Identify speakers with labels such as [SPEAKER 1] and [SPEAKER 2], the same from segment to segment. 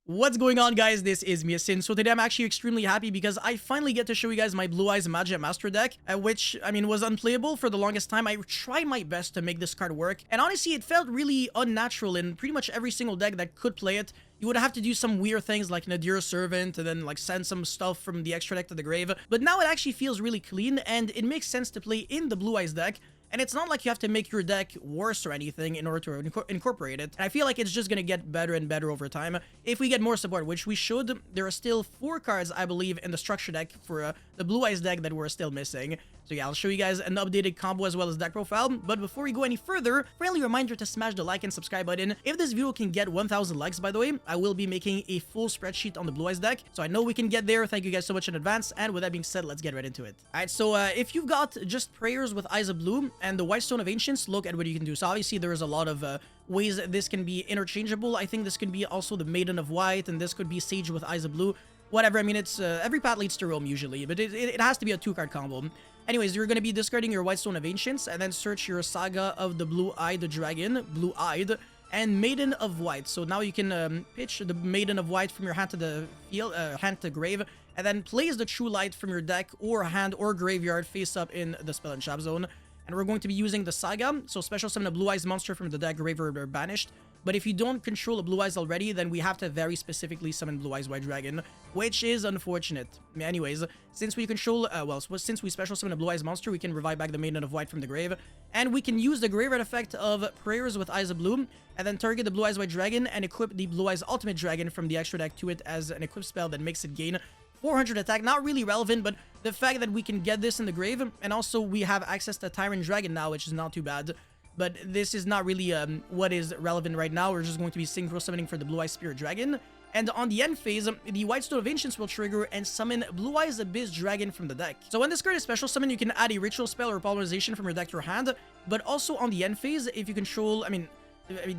[SPEAKER 1] What's going on, guys? This is Miasin. So today I'm actually extremely happy because I finally get to show you guys my Blue Eyes Magia Master deck, which, I mean, was unplayable for the longest time. I tried my best to make this card work, and honestly, it felt really unnatural in pretty much every single deck that could play it. You would have to do some weird things like Nadir Servant and then like send some stuff from the extra deck to the grave. But now it actually feels really clean and it makes sense to play in the Blue Eyes deck. And it's not like you have to make your deck worse or anything in order to incorporate it. And I feel like it's just going to get better and better over time. If we get more support, which we should, there are still 4 cards, I believe, in the structure deck for the Blue Eyes deck that we're still missing. So yeah, I'll show you guys an updated combo as well as deck profile. But before we go any further, friendly reminder to smash the like and subscribe button. If this video can get 1,000 likes, by the way, I will be making a full spreadsheet on the Blue Eyes deck. So I know we can get there. Thank you guys so much in advance. And with that being said, let's get right into it. Alright, so if you've got just Prayers with Eyes of Blue and the White Stone of Ancients, look at what you can do. So obviously there is a lot of ways that this can be interchangeable. I think this could be also the Maiden of White, and this could be Sage with Eyes of Blue. Whatever, I mean, it's every path leads to Rome usually, but it has to be a 2-card combo. Anyways, you're going to be discarding your White Stone of Ancients, and then search your Saga of the Blue-Eyed Dragon, Blue-Eyed, and Maiden of White. So now you can pitch the Maiden of White from your hand to the field, hand to grave, and then place the True Light from your deck or hand or graveyard face up in the Spell and Trap zone. And we're going to be using the Saga, so special summon a Blue Eyes monster from the deck, graveyard, or banished. But if you don't control a Blue Eyes already, then we have to very specifically summon Blue Eyes White Dragon, which is unfortunate. Anyways, since we control, since we special summon a Blue Eyes monster, we can revive back the Maiden of White from the grave, and we can use the graveyard effect of Prayers with Eyes of Blue, and then target the Blue Eyes White Dragon and equip the Blue Eyes Ultimate Dragon from the extra deck to it as an equip spell that makes it gain 400 attack. Not really relevant, but the fact that we can get this in the grave, and also we have access to Tyrant Dragon now, which is not too bad. But this is not really what is relevant right now. We're just going to be synchro summoning for the Blue Eyes Spirit Dragon. And on the end phase, the White Stone of Ancients will trigger and summon Blue Eyes Abyss Dragon from the deck. So when this card is special summon, you can add a ritual spell or polymerization from your deck to your hand. But also on the end phase, if you control, I mean,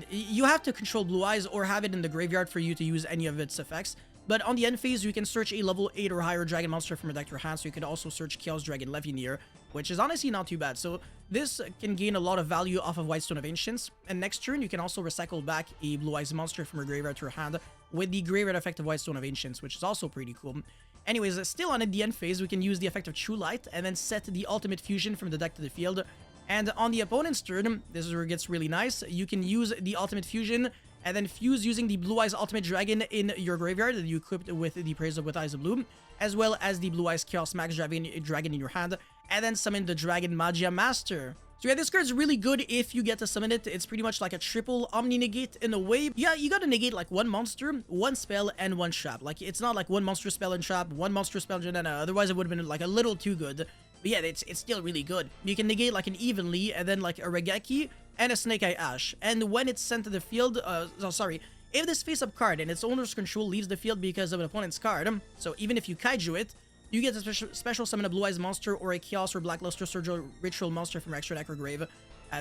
[SPEAKER 1] you have to control Blue Eyes or have it in the graveyard for you to use any of its effects. But on the end phase, you can search a level 8 or higher dragon monster from your deck to your hand, so you can also search Chaos Dragon Levineer, which is honestly not too bad. So this can gain a lot of value off of White Stone of Ancients. And next turn, you can also recycle back a Blue Eyes monster from your graveyard to your hand with the graveyard effect of White Stone of Ancients, which is also pretty cool. Anyways, still on the end phase, we can use the effect of True Light and then set the Ultimate Fusion from the deck to the field. And on the opponent's turn, this is where it gets really nice. You can use the Ultimate Fusion and then fuse using the Blue Eyes Ultimate Dragon in your graveyard that you equipped with the Prayers with Eyes of Blue, as well as the Blue Eyes Chaos Max Dragon in your hand, and then summon the Dragon Magia Master. So yeah, this card's really good if you get to summon it. It's pretty much like a triple Omni-Negate in a way. Yeah, you gotta negate like 1 monster, 1 spell, and 1 trap. Like, it's not like 1 monster spell and trap, 1 monster spell and otherwise it would have been like a little too good. But yeah, it's still really good. You can negate like an Evenly, and then like a Regeki, and a Snake Eye Ash. And when it's sent to the field, if this face-up card and its owner's control leaves the field because of an opponent's card, so even if you Kaiju it, you get to special summon a Blue Eyes monster or a Chaos or Blackluster Surge Ritual monster from your extra deck or grave.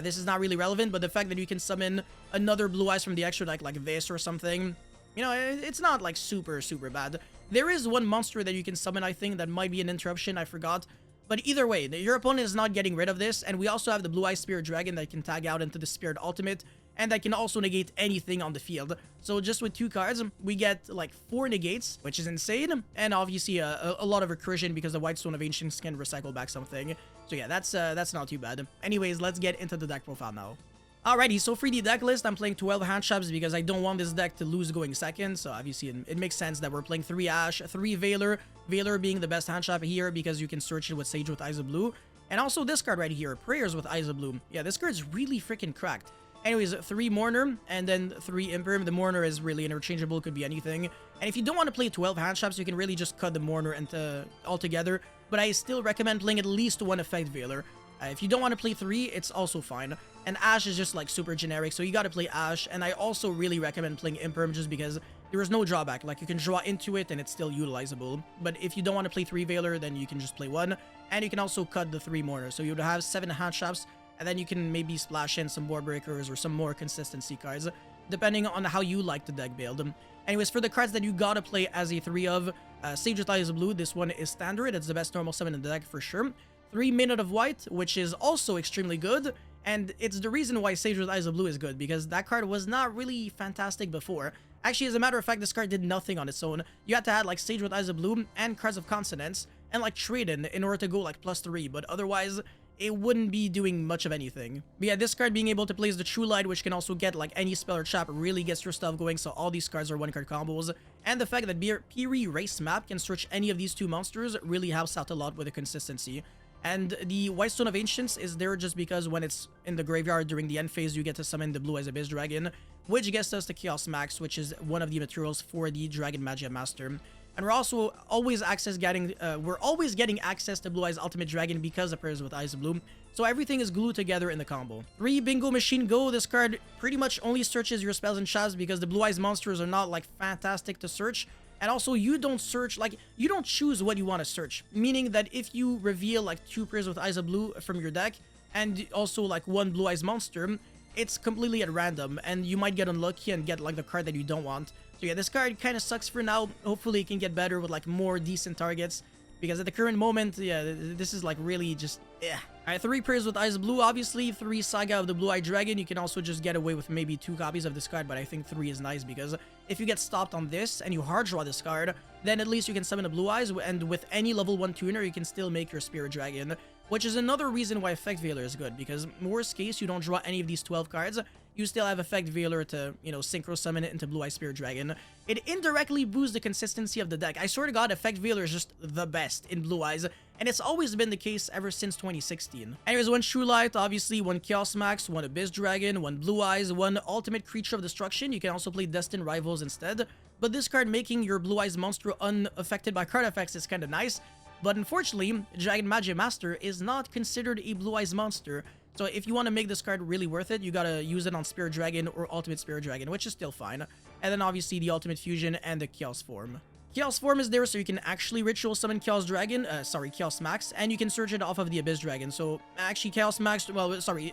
[SPEAKER 1] This is not really relevant, but the fact that you can summon another Blue Eyes from the extra deck like this or something, you know, it's not like super bad. There is 1 monster that you can summon, I think, that might be an interruption, I forgot. But either way, your opponent is not getting rid of this, and we also have the Blue Eyes Spirit Dragon that can tag out into the Spirit Ultimate, and that can also negate anything on the field. So just with 2 cards, we get like 4 negates, which is insane, and obviously a lot of recursion because the White Stone of Ancients can recycle back something. So yeah, that's not too bad. Anyways, let's get into the deck profile now. Alrighty, so for the deck list, I'm playing 12 hand traps because I don't want this deck to lose going second. So obviously, it makes sense that we're playing 3 Ash, 3 Veiler, Veiler being the best hand trap here because you can search it with Sage with Eyes of Blue. And also this card right here, Prayers with Eyes of Blue. Yeah, this card's really freaking cracked. Anyways, 3 Mourner and then 3 Imperm. The Mourner is really interchangeable, could be anything. And if you don't want to play 12 hand traps, you can really just cut the Mourner into altogether. But I still recommend playing at least 1 effect Veiler. If you don't want to play 3, it's also fine. And Ash is just like super generic, so you gotta play Ash. And I also really recommend playing Imperm just because there is no drawback. Like, you can draw into it and it's still utilizable. But if you don't want to play 3 Veiler, then you can just play 1. And you can also cut the 3 Mourner. So you would have 7 hand traps, and then you can maybe splash in some War Breakers or some more consistency cards, depending on how you like the deck build. Anyways, for the cards that you gotta play as a 3 of, Sage with Eyes of Blue, this one is standard. It's the best normal summon in the deck for sure. 3 Maiden of White, which is also extremely good. And it's the reason why Sage with Eyes of Blue is good, because that card was not really fantastic before. Actually, as a matter of fact, this card did nothing on its own. You had to add like Sage with Eyes of Bloom and Cards of Consonance and like Trade in order to go like +3, but otherwise it wouldn't be doing much of anything. But yeah, this card being able to place the True Light, which can also get like any spell or trap, really gets your stuff going, so all these cards are 1-card combos. And the fact that Piri Race Map can search any of these two monsters really helps out a lot with the consistency. And the White Stone of Ancients is there just because when it's in the graveyard during the end phase, you get to summon the Blue Eyes Abyss Dragon, which gets us the Chaos Max, which is one of the materials for the Dragon Magia Master. And we're also always getting access to Blue Eyes Ultimate Dragon because of Prayers with Eyes of Bloom. So everything is glued together in the combo. 3 Bingo Machine Go. This card pretty much only searches your spells and traps because the Blue Eyes monsters are not like fantastic to search. And also you don't search, like you don't choose what you want to search. Meaning that if you reveal like 2 Prayers with Eyes of Blue from your deck and also like 1 Blue Eyes monster, it's completely at random and you might get unlucky and get like the card that you don't want. So yeah, this card kind of sucks for now. Hopefully it can get better with like more decent targets, because at the current moment, yeah, this is like really just, yeah. Alright, 3 Prayers with Eyes of Blue, obviously. 3 Saga of the Blue-Eyed Dragon. You can also just get away with maybe 2 copies of this card, but I think 3 is nice, because if you get stopped on this and you hard draw this card, then at least you can summon a Blue Eyes, and with any level 1 tuner, you can still make your Spirit Dragon, which is another reason why Effect Veiler is good, because worst case, you don't draw any of these 12 cards, you still have Effect Veiler to, you know, Synchro Summon it into Blue Eye Spirit Dragon. It indirectly boosts the consistency of the deck. I swear to God, Effect Veiler is just the best in Blue Eyes, and it's always been the case ever since 2016. Anyways, 1 True Light, obviously, 1 Chaos Max, 1 Abyss Dragon, 1 Blue Eyes, 1 Ultimate Creature of Destruction. You can also play Destined Rivals instead, but this card making your Blue Eyes monster unaffected by card effects is kind of nice. But unfortunately, Dragon Magia Master is not considered a Blue Eyes monster. So if you want to make this card really worth it, you gotta use it on Spirit Dragon or Ultimate Spirit Dragon, which is still fine. And then obviously the Ultimate Fusion and the Chaos Form. Chaos Form is there so you can actually Ritual Summon Chaos Max, and you can search it off of the Abyss Dragon. So actually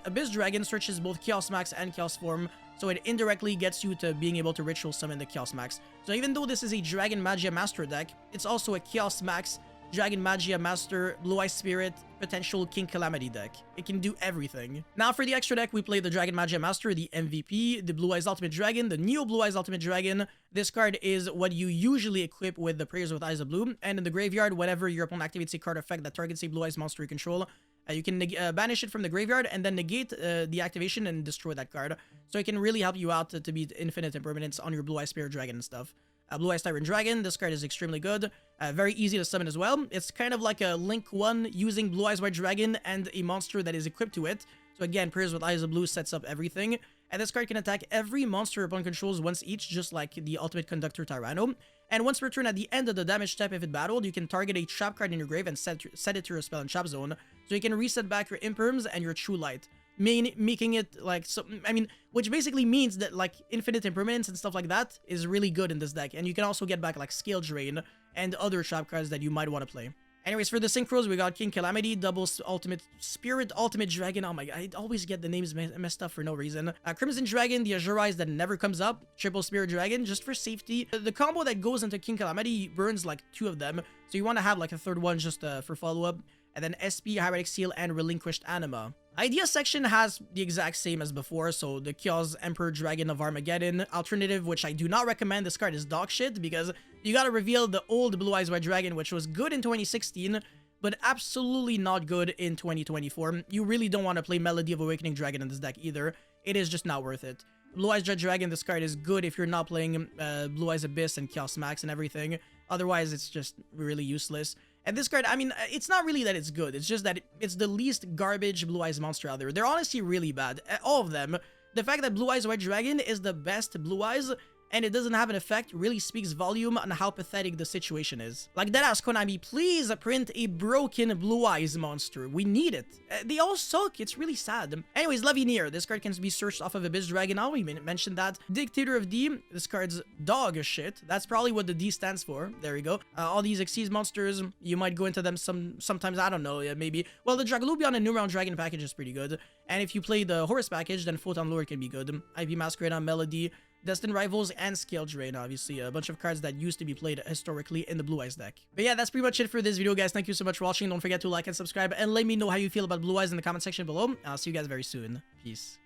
[SPEAKER 1] Abyss Dragon searches both Chaos Max and Chaos Form, so it indirectly gets you to being able to Ritual Summon the Chaos Max. So even though this is a Dragon Magia Master deck, it's also a Chaos Max, Dragon Magia Master, Blue Eye Spirit, potential King Calamity deck. It can do everything. Now for the extra deck, we play the Dragon Magia Master, the MVP, the Blue Eyes Ultimate Dragon, the Neo Blue Eyes Ultimate Dragon. This card is what you usually equip with the Prayers with Eyes of Bloom, and in the graveyard, whenever your opponent activates a card effect that targets a Blue Eyes monster you control, you can banish it from the graveyard and then negate the activation and destroy that card. So it can really help you out to beat infinite impermanence on your Blue Eye Spirit Dragon and stuff. Blue Eyes Tyrant Dragon, this card is extremely good, very easy to summon as well. It's kind of like a Link 1 using Blue Eyes White Dragon and a monster that is equipped to it. So again, Prayers with Eyes of Blue sets up everything. And this card can attack every monster opponent controls once each, just like the Ultimate Conductor Tyranno. And once per turn at the end of the damage step, if it battled, you can target a trap card in your grave and set it to your spell and trap zone. So you can reset back your Imperms and your True Light. Making it like, so I mean, which basically means that like infinite impermanence and stuff like that is really good in this deck, and you can also get back like Scale Drain and other trap cards that you might want to play. Anyways, for the synchros, we got King Calamity, double Ultimate Spirit, Ultimate Dragon. Oh my god, I always get the names messed up for no reason. Crimson Dragon, the Azure Eyes that never comes up, triple Spirit Dragon, just for safety. The combo that goes into King Calamity burns like 2 of them, so you want to have like a 3rd one just for follow-up. And then SP, Hieratic Seal, and Relinquished Anima. Idea section has the exact same as before, so the Chaos Emperor Dragon of Armageddon. Alternative, which I do not recommend, this card is dog shit, because you gotta reveal the old Blue Eyes White Dragon, which was good in 2016, but absolutely not good in 2024. You really don't want to play Melody of Awakening Dragon in this deck either. It is just not worth it. Blue Eyes Jet Dragon, this card is good if you're not playing Blue Eyes Abyss and Chaos Max and everything. Otherwise, it's just really useless. And this card, I mean, it's not really that it's good. It's just that it's the least garbage Blue Eyes monster out there. They're honestly really bad. All of them. The fact that Blue Eyes White Dragon is the best Blue Eyes and it doesn't have an effect really speaks volume on how pathetic the situation is. Like, deadass Konami, please print a broken Blue Eyes monster. We need it. They all suck. It's really sad. Anyways, Levineer. This card can be searched off of Abyss Dragon. I already mentioned that. Dictator of D. This card's dog shit. That's probably what the D stands for. There we go. All these Xyz monsters, you might go into them sometimes. I don't know. Maybe. Well, the Dragolubion and New Round Dragon package is pretty good. And if you play the Horus package, then Photon Lure can be good. IV Masquerade on Melody, Destined Rivals, and Scale Drain, obviously. A bunch of cards that used to be played historically in the Blue Eyes deck. But yeah, that's pretty much it for this video, guys. Thank you so much for watching. Don't forget to like and subscribe, and let me know how you feel about Blue Eyes in the comment section below. I'll see you guys very soon. Peace.